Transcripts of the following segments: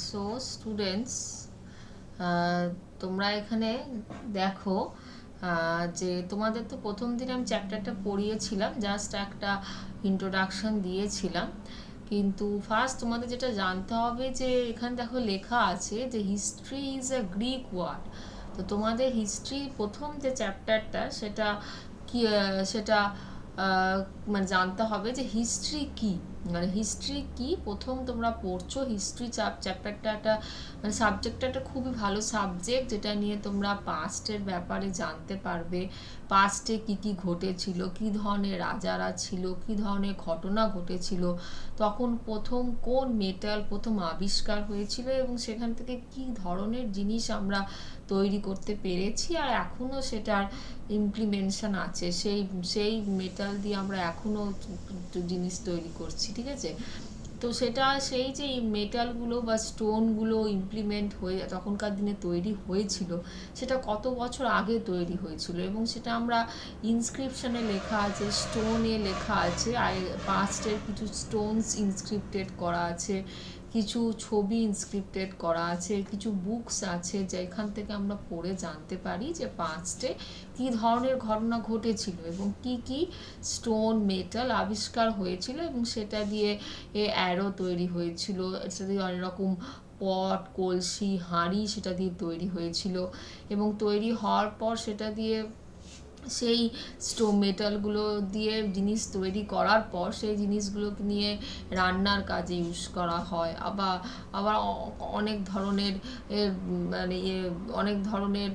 So students, তোমরা এখানে দেখো যে তোমাদের তো প্রথম দিন আমি চ্যাপ্টারটা পড়িয়েছিলাম, জাস্ট একটা ইন্ট্রোডাকশন দিয়েছিলাম। কিন্তু ফার্স্ট তোমাদের যেটা জানতে হবে যে এখানে দেখো লেখা আছে যে history is a Greek word. তো তোমাদের হিস্ট্রি প্রথম যে চ্যাপ্টারটা সেটা কি, সেটা মানে জানতে হবে যে হিস্ট্রি কি, মানে হিস্ট্রি কি প্রথম তোমরা পড়ছো। হিস্ট্রি চ্যাপ্টারটা একটা মানে সাবজেক্টটা একটা খুবই ভালো সাবজেক্ট, যেটা নিয়ে তোমরা পাস্টের ব্যাপারে জানতে পারবে। পাস্টে কি কি ঘটেছিল, কি ধরনের রাজারা ছিল, কি ধরনের ঘটনা ঘটেছিল, তখন প্রথম কোন মেটাল প্রথম আবিষ্কার হয়েছিল এবং সেখান থেকে কি ধরনের জিনিস আমরা তৈরি করতে পেরেছি আর এখনও সেটার ইমপ্লিমেন্টেশন আছে, সেই সেই মেটাল দিয়ে আমরা এখনও জিনিস তৈরি করছি, ঠিক আছে। তো সেটা সেই যে মেটালগুলো বা স্টোনগুলো ইমপ্লিমেন্ট হয়ে তখনকার দিনে তৈরি হয়েছিল, সেটা কত বছর আগে তৈরি হয়েছিল এবং সেটা আমরা ইনস্ক্রিপশনে লেখা আছে, স্টোনে লেখা আছে, পাস্টের কিছু স্টোনস ইনস্ক্রিপ্টেড করা আছে, কিছু ছবি ইনস্ক্রিপ্টেড করা আছে, কিছু বুকস আছে যেখান থেকে আমরা পড়ে জানতে পারি যে পাস্টে কী ধরনের ঘটনা ঘটেছিল এবং কি কি স্টোন মেটাল আবিষ্কার হয়েছিল এবং সেটা দিয়ে অ্যারো তৈরি হয়েছিল, সেটা দিয়ে অনেক রকম পট কলসি হাঁড়ি সেটা দিয়ে তৈরি হয়েছিল এবং তৈরি হওয়ার পর সেটা দিয়ে সেই মেটালগুলো দিয়ে জিনিস তৈরি করার পর সেই জিনিসগুলোকে নিয়ে রান্নার কাজে ইউজ করা হয়। আবার আবার অনেক ধরনের মানে অনেক ধরনের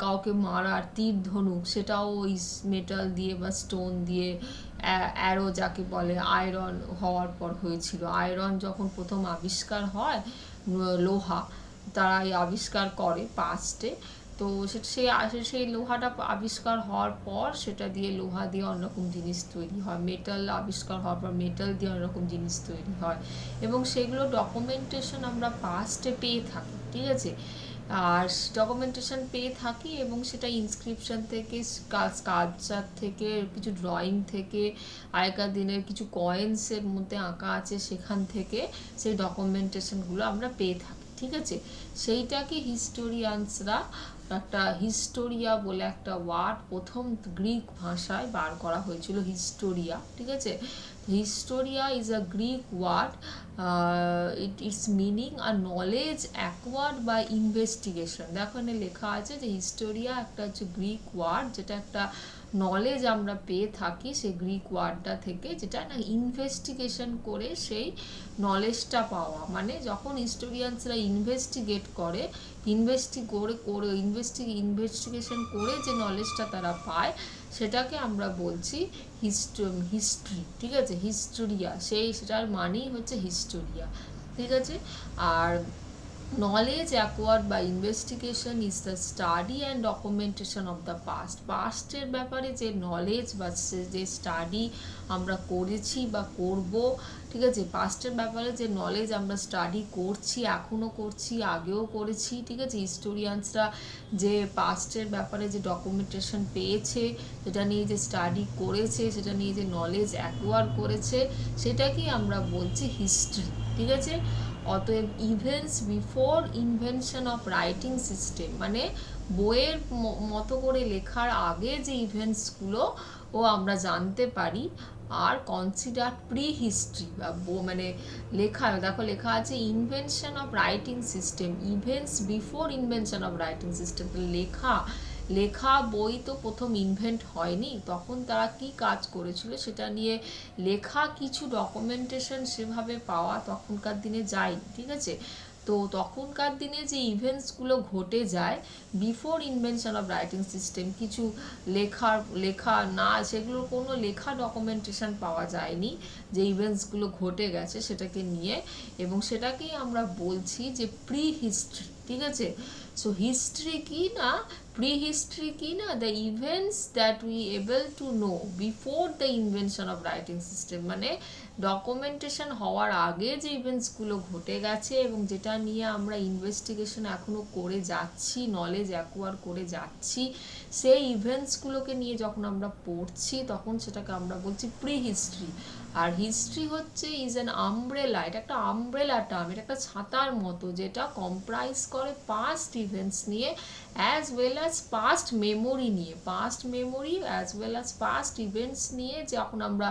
কাউকে মারার তীর ধনুক সেটাও ওই মেটাল দিয়ে বা স্টোন দিয়ে, অ্যারো যাকে বলে আয়রন হওয়ার পর হয়েছিল। আয়রন যখন প্রথম আবিষ্কার হয়, লোহা তারা এই আবিষ্কার করে পাস্টে, তো সেই লোহাটা আবিষ্কার হওয়ার পর সেটা দিয়ে লোহা দিয়ে অন্যরকম জিনিস তৈরি হয়, মেটাল আবিষ্কার হওয়ার পর মেটাল দিয়ে অন্যরকম জিনিস তৈরি হয় এবং সেগুলো ডকুমেন্টেশন আমরা পাস্টে পেয়ে থাকি, ঠিক আছে। আর ডকুমেন্টেশন পেয়ে থাকি এবং সেটা ইনস্ক্রিপশন থেকে, স্কাল্পচার থেকে, কিছু ড্রয়িং থেকে, আগেকার দিনের কিছু কয়েন্সের মধ্যে আঁকা আছে সেখান থেকে সেই ডকুমেন্টেশনগুলো আমরা পেয়ে থাকি, ঠিক আছে। সেইটাকে হিস্টোরিয়ানসরা একটা হিস্টোরিয়া বলে একটা ওয়ার্ড প্রথম গ্রিক ভাষায় বার করা হয়েছিল, হিস্টোরিয়া, ঠিক আছে। Historia is a Greek word, its meaning are knowledge acquired by investigation. দেখো এখানে লেখা আছে যে হিস্টোরিয়া একটা হচ্ছে গ্রিক ওয়ার্ড, যেটা একটা নলেজ আমরা পেয়ে থাকি সেই গ্রিক ওয়ার্ডটা থেকে, যেটা না ইনভেস্টিগেশন করে সেই নলেজটা পাওয়া, মানে যখন হিস্টোরিয়ানসরা ইনভেস্টিগেট করে, ইনভেস্টিগেশন করে যে নলেজটা তারা পায় সেটাকে আমরা বলছি হিস্ট্রি, ঠিক আছে। হিস্টোরিয়া সেটার মানেই হচ্ছে হিস্টোরিয়া, ঠিক আছে। আর knowledge acquired by investigation is the study and documentation of the past. পাস্টের ব্যাপারে যে নলেজ বা যে স্টাডি আমরা করেছি বা করব, ঠিক আছে, পাস্টের ব্যাপারে যে নলেজ আমরা স্টাডি করছি, এখনও করছি, আগেও করেছি, ঠিক আছে। হিস্টোরিয়ানসরা যে পাস্টের ব্যাপারে যে ডকুমেন্টেশন পেয়েছে, সেটা নিয়ে যে স্টাডি করেছে, সেটা নিয়ে যে নলেজ অ্যাকোয়ার করেছে, সেটাকেই আমরা বলছি হিস্ট্রি, ঠিক আছে। অতএব events before invention of writing system, মানে বইয়ের মতো করে লেখার আগে যে ইভেন্টসগুলো ও আমরা জানতে পারি, আর কনসিডার প্রি হিস্ট্রি বা মানে লেখা, দেখো লেখা আছে invention of writing system, events before invention of writing system. লেখা লেখা বই তো প্রথম ইনভেন্ট হয়নি, তখন তারা কি কাজ করেছিল সেটা নিয়ে লেখা কিছু ডকুমেন্টেশন সেভাবে পাওয়া তখনকার দিনে যায়নি, ঠিক আছে। তো তখনকার দিনে যে ইভেন্টসগুলো ঘটে যায় before invention of writing system, কিছু লেখা না, সেগুলোর কোনো লেখা ডকুমেন্টেশন পাওয়া যায়নি যে ইভেন্টসগুলো ঘটে গেছে সেটাকে নিয়ে, এবং সেটাকেই আমরা বলছি যে প্রি হিস্ট্রি, ঠিক আছে। সো হিস্ট্রি কি না, প্রি হিস্ট্রি কি না, the events that we able to know before the invention of writing system, মানে ডকুমেন্টেশন হওয়ার আগে যে ইভেন্টসগুলো ঘটে গেছে এবং যেটা নিয়ে আমরা ইনভেস্টিগেশন এখনও করে যাচ্ছি, নলেজ অ্যাকোয়ার করে যাচ্ছি, সেই ইভেন্টসগুলোকে নিয়ে যখন আমরা পড়ছি তখন সেটাকে আমরা বলছি প্রি হিস্ট্রি। আর হিস্ট্রি হচ্ছে ইজ অ্যান আমব্রেলা, এটা একটা আমব্রেলা টার্ম, এটা একটা ছাতার মতো, যেটা কম্প্রাইজ করে পাস্ট ইভেন্টস নিয়ে as well as past memory নিয়ে, past memory as well as past events নিয়ে যখন আমরা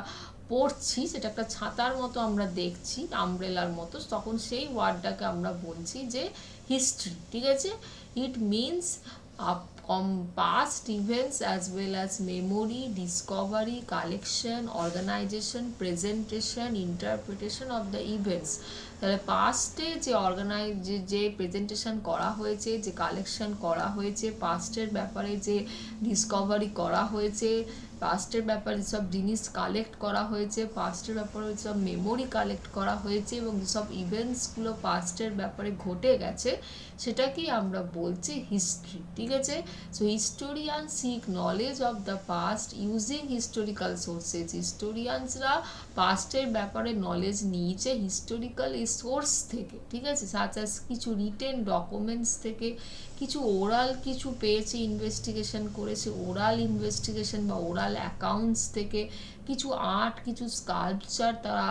পড়ছি, সেটা একটা ছাতার মতো আমরা দেখছি, আমব্রেলার মতো, তখন সেই ওয়ার্ডটাকে আমরা বলছি যে হিস্ট্রি। ঠিক আছে, it means past events as well as memory, discovery, collection, organization, presentation, interpretation of the events. তাহলে পাস্টে যে প্রেজেন্টেশন করা হয়েছে, যে কালেকশন করা হয়েছে, পাস্টের ব্যাপারে যে ডিসকভারি করা হয়েছে, পাস্টের ব্যাপারে সব জিনিস কালেক্ট করা হয়েছে, পাস্টের ব্যাপারে সব মেমোরি কালেক্ট করা হয়েছে, এবং যেসব ইভেন্টসগুলো পাস্টের ব্যাপারে ঘটে গেছে, সেটাকেই আমরা বলছি হিস্ট্রি। ঠিক আছে, so historian seek knowledge of the past using historical sources. হিস্টোরিয়ানসরা পাস্টের ব্যাপারে নলেজ নিয়েছে হিস্টোরিক্যাল সোর্স থেকে। ঠিক আছে, সাচ অ্যাজ কিছু রিটেন ডকুমেন্টস থেকে, কিছু ওরাল কিছু পেয়েছে, ইনভেস্টিগেশন করেছে, ওরাল ইনভেস্টিগেশন বা ওরাল অ্যাকাউন্টস থেকে, কিছু আর্ট, কিছু স্কাল্পচার তারা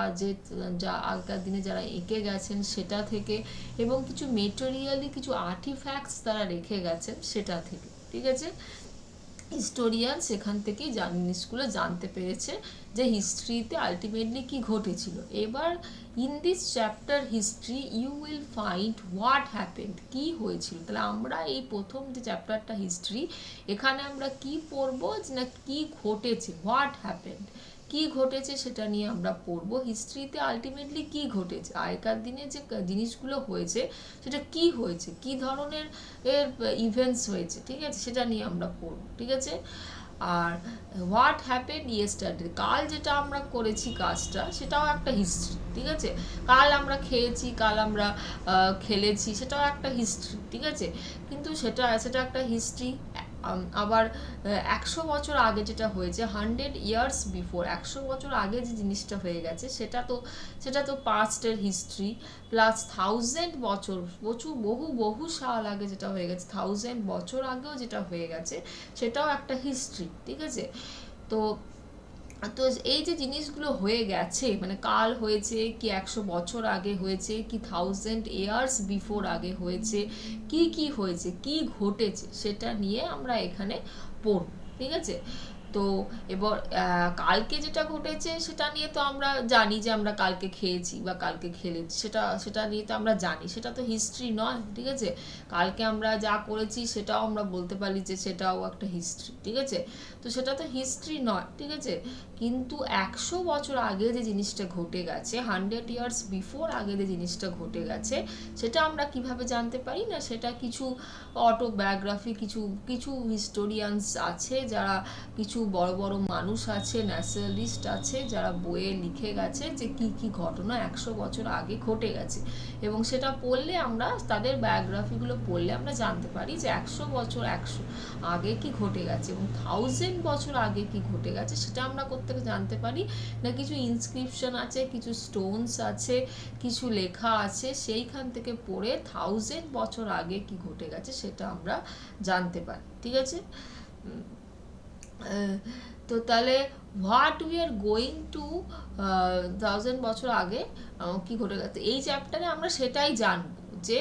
যা আগেকার দিনে যারা এঁকে গেছেন সেটা থেকে, এবং কিছু মেটেরিয়ালি কিছু আর্টিফ্যাক্টস তারা রেখে গেছেন সেটা থেকে। ঠিক আছে, হিস্টোরিয়ান সেখান থেকেই জিনিসগুলো জানতে পেরেছে যে হিস্ট্রিতে আলটিমেটলি কি ঘটেছিল। এবার in this chapter history you will find what happened, কি হয়েছিল। তাহলে আমরা এই প্রথম যে চ্যাপ্টারটা হিস্ট্রি, এখানে আমরা কি পড়বো না কি ঘটেছে, হোয়াট হ্যাপেন্ড, কি ঘটেছে সেটা নিয়ে আমরা পড়বো। হিস্ট্রিতে আলটিমেটলি কি ঘটেছে, আগেকার দিনে যে জিনিসগুলো হয়েছে সেটা কি হয়েছে, কি ধরনের ইভেন্টস হয়েছে, ঠিক আছে, সেটা নিয়ে আমরা পড়বো। ঠিক আছে, আর হোয়াট হ্যাপেন ইয়েস্টারডে, কাল যেটা আমরা করেছি কাজটা, সেটাও একটা হিস্ট্রি। ঠিক আছে, কাল আমরা খেয়েছি, কাল আমরা খেলেছি, সেটাও একটা হিস্ট্রি। ঠিক আছে, কিন্তু সেটা একটা হিস্ট্রি। আবার 100 বছর আগে যেটা হয়েছে, 100 ইয়ার্স বিফোর, 100 বছর আগে যে জিনিসটা হয়ে গেছে, সেটা তো পাস্টের হিস্ট্রি। প্লাস 1000 বছর, বহু সাল আগে যেটা হয়ে গেছে, 1000 বছর আগেও যেটা হয়ে গেছে, সেটাও একটা হিস্ট্রি। ঠিক আছে, তো এই যে জিনিসগুলো হয়ে গেছে, মানে কাল হয়েছে কি 100 বছর আগে হয়েছে কি 1000 ইয়ার্স বিফোর আগে হয়েছে, কি হয়েছে, কি ঘটেছে, সেটা নিয়ে আমরা এখানে পড়ব। ঠিক আছে, তো এবার কালকে যেটা ঘটেছে সেটা নিয়ে তো আমরা জানি যে আমরা কালকে খেয়েছি বা কালকে খেলেছি, সেটা নিয়ে তো আমরা জানি, সেটা তো হিস্ট্রি নয়। ঠিক আছে, কালকে আমরা যা করেছি সেটাও আমরা বলতে পারি যে সেটাও একটা হিস্ট্রি। ঠিক আছে, তো সেটা তো হিস্ট্রি নয়। ঠিক আছে, কিন্তু 100 বছর আগে যে জিনিসটা ঘটে গেছে, 100 ইয়ার্স বিফোর আগে যে জিনিসটা ঘটে গেছে, সেটা আমরা কিভাবে জানতে পারি না, সেটা কিছু অটোবায়োগ্রাফি, কিছু হিস্টোরিয়ানস আছে, যারা কিছু বড় বড় মানুষ আছে, ন্যাশনালিস্ট আছে, যারা বইয়ে লিখে গেছে যে কি ঘটনা 100 বছর আগে ঘটে গেছে, এবং সেটা পড়লে আমরা, তাদের বায়োগ্রাফিগুলো পড়লে আমরা জানতে পারি যে 100 বছর আগে কি ঘটে গেছে, এবং 1000 বছর আগে কি ঘটে গেছে, সেটা আমরা থেকে জানতে পারি না। কিছু ইনস্ক্রিপশন আছে, কিছু স্টোনস আছে, কিছু লেখা আছে, সেইখান থেকে পড়ে 1000 বছর আগে কি ঘটে গেছে সেটা আমরা জানতে পারি। ঠিক আছে, তো তাহলে what we are going to 1000 বছর আগে কি ঘটে গেছে, এই চ্যাপ্টারে আমরা সেটাই জানবো যে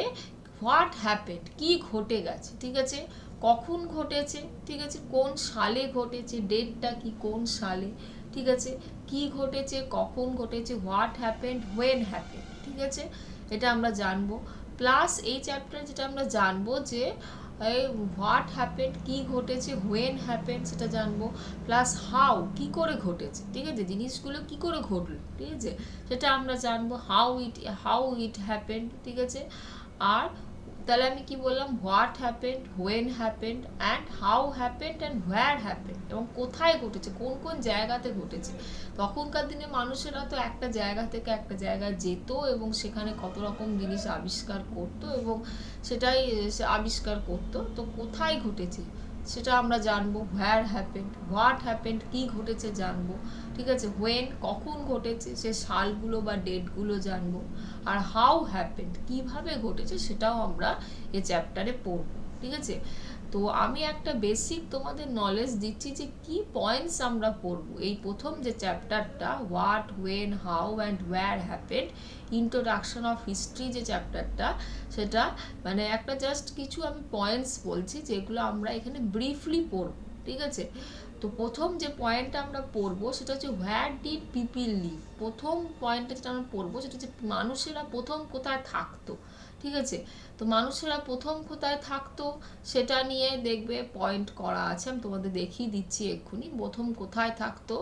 হোয়াট হ্যাপেন্ড, কি ঘটে গেছে। ঠিক আছে, কখন ঘটেছে, ঠিক আছে, কোন সালে ঘটেছে, ডেটটা কি, কোন সালে, ঠিক আছে, কি ঘটেছে, কখন ঘটেছে, হোয়াট হ্যাপেন্ড, হোয়েন হ্যাপেন্ড। ঠিক আছে, এটা আমরা জানবো। প্লাস এই চ্যাপ্টারে যেটা আমরা জানবো যে হোয়াট হ্যাপেন্ড, কি ঘটেছে, হোয়েন হ্যাপেন্ড সেটা জানবো, প্লাস হাউ, কি করে ঘটেছে, ঠিক আছে, জিনিসগুলো কি করে ঘটলো, ঠিক আছে, সেটা আমরা জানবো, হাউ ইট হ্যাপেন্ড। ঠিক আছে, আর তাহলে আমি কি বললাম, what happened, when happened, and how happened, and where happened, এবং কোথায় ঘটেছে, কোন জায়গাতে ঘটেছে। তখনকার দিনে মানুষেরা তো একটা জায়গা থেকে একটা জায়গায় যেত, এবং সেখানে কত রকম জিনিস আবিষ্কার করতো, এবং সেটাই আবিষ্কার করতো। তো কোথায় ঘটেছে সেটা আমরা জানবো, হোয়ার হ্যাপেন্ড, হোয়াট হ্যাপেন্ড, কি ঘটেছে জানবো। ঠিক আছে, হোয়েন, কখন ঘটেছে, সে সালগুলো বা ডেটগুলো জানবো, আর হাউ হ্যাপেন্ড, কিভাবে ঘটেছে, সেটাও আমরা এই চ্যাপ্টারে পড়বো। ঠিক আছে, তো আমি একটা বেসিক তোমাদের নলেজ দিচ্ছি যে কি পয়েন্টস আমরা পড়ব এই প্রথম যে চ্যাপ্টারটা, what, when, how and where happened, introduction of history যে চ্যাপ্টারটা, সেটা মানে একটা জাস্ট কিছু আমি পয়েন্টস বলছি যেগুলো আমরা এখানে ব্রিফলি পড়ব, ঠিক আছে? তো প্রথম যে পয়েন্টটা আমরা পড়বো সেটা হচ্ছে হোয়ার ডিড পিপিল লিভ। প্রথম পয়েন্টটা যেটা আমরা পড়বো সেটা হচ্ছে মানুষেরা প্রথম কোথায় থাকতো, ঠিক আছে? তো মানুষেরা প্রথম কোথায় থাকতো সেটা নিয়ে দেখবে পয়েন্ট করা আছে, আমি তোমাদের দেখিয়ে দিচ্ছি এক্ষুনি। প্রথম কোথায় থাকতো,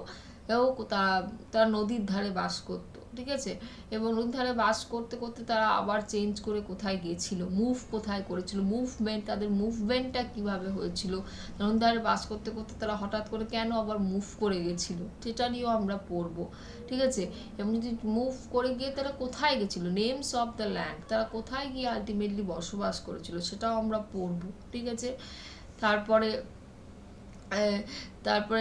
এও তারা তারা নদীর ধারে বাস করতো, ঠিক আছে? এবং নদীর ধারে বাস করতে করতে তারা আবার চেঞ্জ করে কোথায় গিয়েছিল, মুভ কোথায় করেছিল, মুভমেন্ট, তাদের মুভমেন্টটা কিভাবে হয়েছিল, নদীর ধারে বাস করতে করতে তারা হঠাৎ করে কেন আবার মুভ করে গেছিল সেটা নিয়েও আমরা পড়বো, ঠিক আছে? এবং যদি মুভ করে গিয়ে তারা কোথায় গেছিল, নেমস অফ দ্য ল্যান্ড, তারা কোথায় গিয়ে আলটিমেটলি বসবাস করেছিল সেটাও আমরা পড়বো, ঠিক আছে? তারপরে তারপরে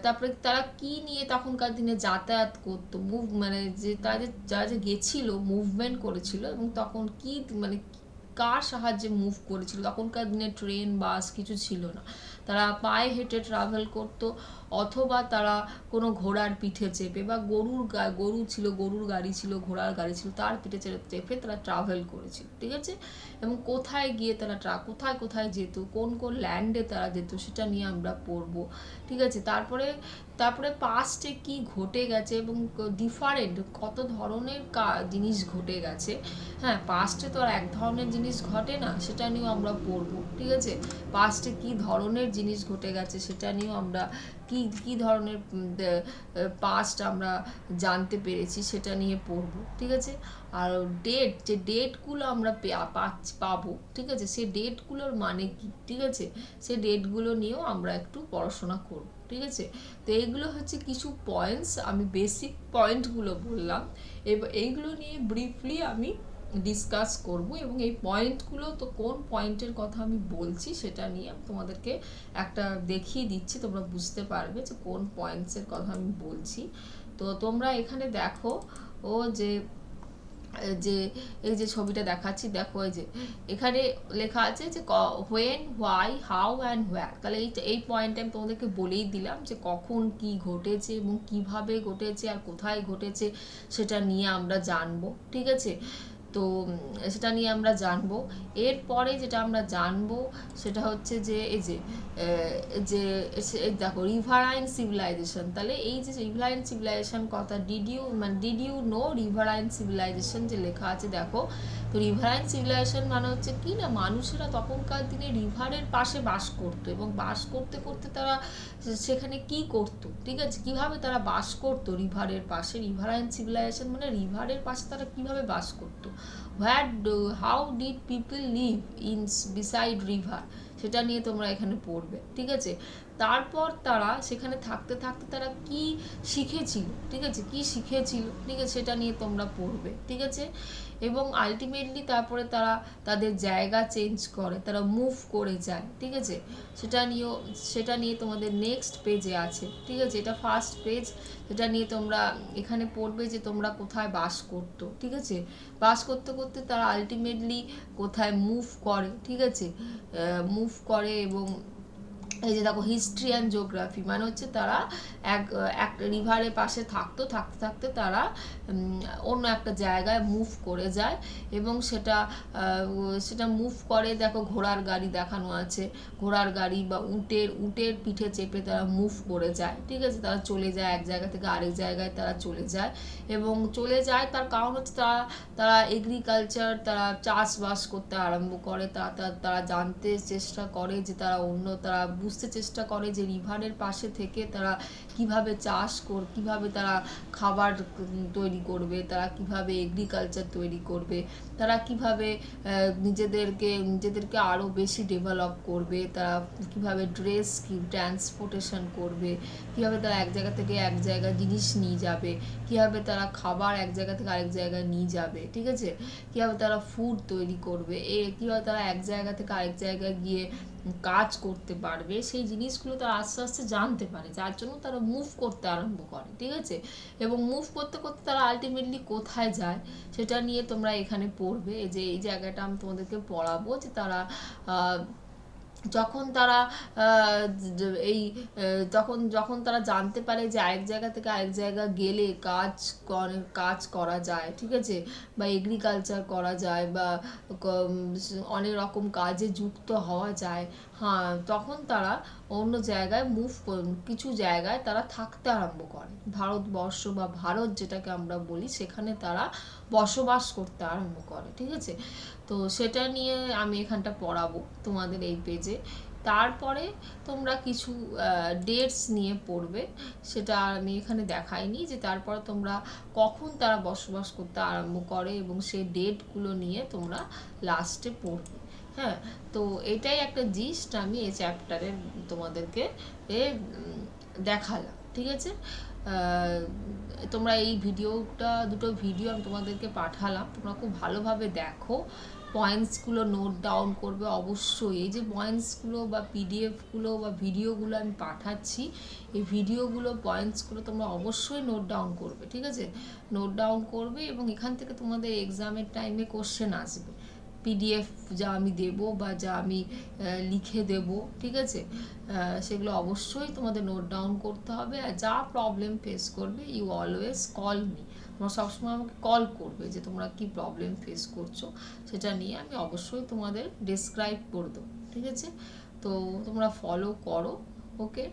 তারপরে তারা কি নিয়ে তখনকার দিনে যাতায়াত করতো, মানে যে তারা যারা যে গেছিল মুভমেন্ট করেছিল এবং তখন কি মানে কার সাহায্যে মুভ করেছিল, তখনকার দিনে ট্রেন বাস কিছু ছিল না, তারা পায়ে হেঁটে ট্রাভেল করতো অথবা তারা কোনো ঘোড়ার পিঠে চেপে বা গরু ছিল, গরুর গাড়ি ছিল, ঘোড়ার গাড়ি ছিল, তার পিঠে চেপে তারা ট্রাভেল করেছিল, ঠিক আছে? এবং কোথায় গিয়ে তারা কোথায় কোথায় যেত, কোন কোন ল্যান্ডে তারা যেত সেটা নিয়ে আমরা পড়বো, ঠিক আছে? তারপরে তারপরে পাস্টে কি ঘটে গেছে এবং ডিফারেন্ট কত ধরনের জিনিস ঘটে গেছে। হ্যাঁ, পাস্টে তো আর এক ধরনের জিনিস ঘটে না, সেটা নিয়েও আমরা পড়বো, ঠিক আছে? পাস্টে কি ধরনের জিনিস ঘটে গেছে সেটা নিয়েও আমরা কি কি ধরনের পাস্ট আমরা জানতে পেরেছি সেটা নিয়ে পড়বো, ঠিক আছে? আর যে ডেটগুলো আমরা পাবো, ঠিক আছে, সেই ডেটগুলোর মানে কি, ঠিক আছে, সেই ডেটগুলো নিয়েও আমরা একটু পড়াশোনা করব, ঠিক আছে? তো এইগুলো হচ্ছে কিছু পয়েন্টস, আমি বেসিক পয়েন্টগুলো বললাম, এবার এইগুলো নিয়ে ব্রিফলি আমি ডিসকাস করব এবং এই পয়েন্টগুলো তো কোন পয়েন্টের কথা আমি বলছি সেটা নিয়ে তোমাদেরকে একটা দেখিয়ে দিচ্ছি, তোমরা বুঝতে পারবে যে কোন পয়েন্টসের কথা আমি বলছি। তো তোমরা এখানে দেখো ও যে যে এই যে ছবিটা দেখাচ্ছি, দেখো এই যে এখানে লেখা আছে যে when, why, how and where. তাহলে এই পয়েন্টে আমি তোমাদেরকে বলেই দিলাম যে কখন কি ঘটেছে এবং কিভাবে ঘটেছে আর কোথায় ঘটেছে সেটা নিয়ে আমরা জানবো, ঠিক আছে? তো সেটা নিয়ে আমরা জানবো। এরপরে যেটা আমরা জানবো সেটা হচ্ছে যে এই যে দেখো রিভারাইন সিভিলাইজেশন। তাহলে এই যে রিভারাইন সিভিলাইজেশন কথা did you know riverine civilisation যে লেখা আছে, দেখো তো রিভারাইন সিভিলাইজেশন মানে হচ্ছে কি না, মানুষেরা তখনকার দিনে রিভারের পাশে বাস করতো এবং বাস করতে করতে তারা সেখানে কি করতো, ঠিক আছে, কিভাবে তারা বাস করতো রিভারের পাশে। রিভারাইন সিভিলাইজেশন মানে রিভারের পাশে তারা কিভাবে বাস করতো। How did people live in beside river, সেটা নিয়ে তোমরা এখানে পড়বে, ঠিক আছে? তারপর তারা সেখানে থাকতে থাকতে তারা কি শিখেছিল, ঠিক আছে, কি শিখেছিল, ঠিক আছে, সেটা নিয়ে তোমরা পড়বে, ঠিক আছে? এবং আলটিমেটলি তারপরে তারা তাদের জায়গা চেঞ্জ করে, তারা মুভ করে যায়, ঠিক আছে? সেটা নিয়ে তোমাদের নেক্সট পেজে আছে, ঠিক আছে? এটা ফার্স্ট পেজ, যেটা নিয়ে তোমরা এখানে পড়বে যে তোমরা কোথায় বাস করতো, ঠিক আছে? বাস করতে করতে তারা আলটিমেটলি কোথায় মুভ করে, ঠিক আছে, মুভ করে। এবং এই যে দেখো হিস্ট্রি অ্যান্ড জিওগ্রাফি মানে হচ্ছে তারা এক রিভারের পাশে থাকতে থাকতে তারা অন্য একটা জায়গায় মুভ করে যায় এবং সেটা মুভ করে। দেখো ঘোড়ার গাড়ি দেখানো আছে, ঘোড়ার গাড়ি বা উটের পিঠে চেপে তারা মুভ করে যায়, ঠিক আছে, তারা চলে যায় এক জায়গা থেকে আরেক জায়গায় তারা চলে যায়। এবং চলে যায় তার কারণ হচ্ছে তারা এগ্রিকালচার, তারা চাষবাস করতে আরম্ভ করে, তারা জানতে চেষ্টা করে যে তারা বুঝতে চেষ্টা করে যে রিভারের পাশে থেকে তারা কিভাবে কিভাবে তারা খাবার তৈরি করবে, তারা কিভাবে এগ্রিকালচার তৈরি করবে, তারা কিভাবে নিজেদেরকে আরও বেশি ডেভেলপ করবে, তারা কিভাবে ট্রান্সপোর্টেশন করবে, কিভাবে তারা এক জায়গা থেকে এক জায়গায় জিনিস নিয়ে যাবে, কিভাবে তারা খাবার এক জায়গা থেকে আরেক জায়গায় নিয়ে যাবে, ঠিক আছে, কিভাবে তারা ফুড তৈরি করবে, কিভাবে তারা এক জায়গা থেকে আরেক জায়গায় গিয়ে কাজ করতে পারবে, সেই জিনিসগুলো তারা আস্তে আস্তে জানতে পারে, যার জন্য তারা মুভ করতে আরম্ভ করে, ঠিক আছে? এবং মুভ করতে করতে তারা আলটিমেটলি কোথায় যায় সেটা নিয়ে তোমরা এখানে পড়বে। এই জায়গাটা আমি তোমাদেরকে পড়াবো যে তারা যখন তারা এই যখন তারা জানতে পারে যে আরেক জায়গা থেকে আরেক জায়গা গেলে কাজ করা যায়, ঠিক আছে, বা এগ্রিকালচার করা যায়, বা অনেক রকম কাজে যুক্ত হওয়া যায়, হ্যাঁ, তখন তারা অন্য জায়গায় কিছু জায়গায় তারা থাকতে আরম্ভ করে। ভারতবর্ষ বা ভারত যেটাকে আমরা বলি, সেখানে তারা বসবাস করতে আরম্ভ করে, ঠিক আছে। তো সেটা নিয়ে আমি এখানটা পড়াবো তোমাদের এই পেজে। তারপরে তোমরা কিছু ডেটস নিয়ে পড়বে, সেটা আমি এখানে দেখাইনি, যে তারপরে তোমরা কখন তারা বসবাস করতে আরম্ভ করে এবং সেই ডেটগুলো নিয়ে তোমরা লাস্টে পড়বে। হ্যাঁ, তো এটাই একটা জিস্ট আমি এই চ্যাপ্টারে তোমাদেরকে দেখালাম, ঠিক আছে। তোমরা এই দুটো ভিডিও আমি তোমাদেরকে পাঠালাম, তোমরা খুব ভালোভাবে দেখো, পয়েন্টসগুলো নোট ডাউন করবে অবশ্যই। এই যে পয়েন্টসগুলো বা পিডিএফগুলো বা ভিডিওগুলো আমি পাঠাচ্ছি, এই ভিডিওগুলো পয়েন্টসগুলো তোমরা অবশ্যই নোট ডাউন করবে, ঠিক আছে। নোট ডাউন করবে এবং এখান থেকে তোমাদের এক্সামের টাইমে কোশ্চেন আসবে। পিডিএফ যা আমি দেব বা যা আমি লিখে দেব, ঠিক আছে, সেগুলো অবশ্যই তোমাদের নোট ডাউন করতে হবে। আর যা প্রবলেম ফেস করবে, ইউ অলওয়েজ কল মি, তোমরা সবসময় আমাকে কল করবে যে তোমরা কি প্রবলেম ফেস করছো, সেটা নিয়ে আমি অবশ্যই তোমাদের ডিসক্রাইব করে দেবো, ঠিক আছে। তো তোমরা ফলো করো, ওকে।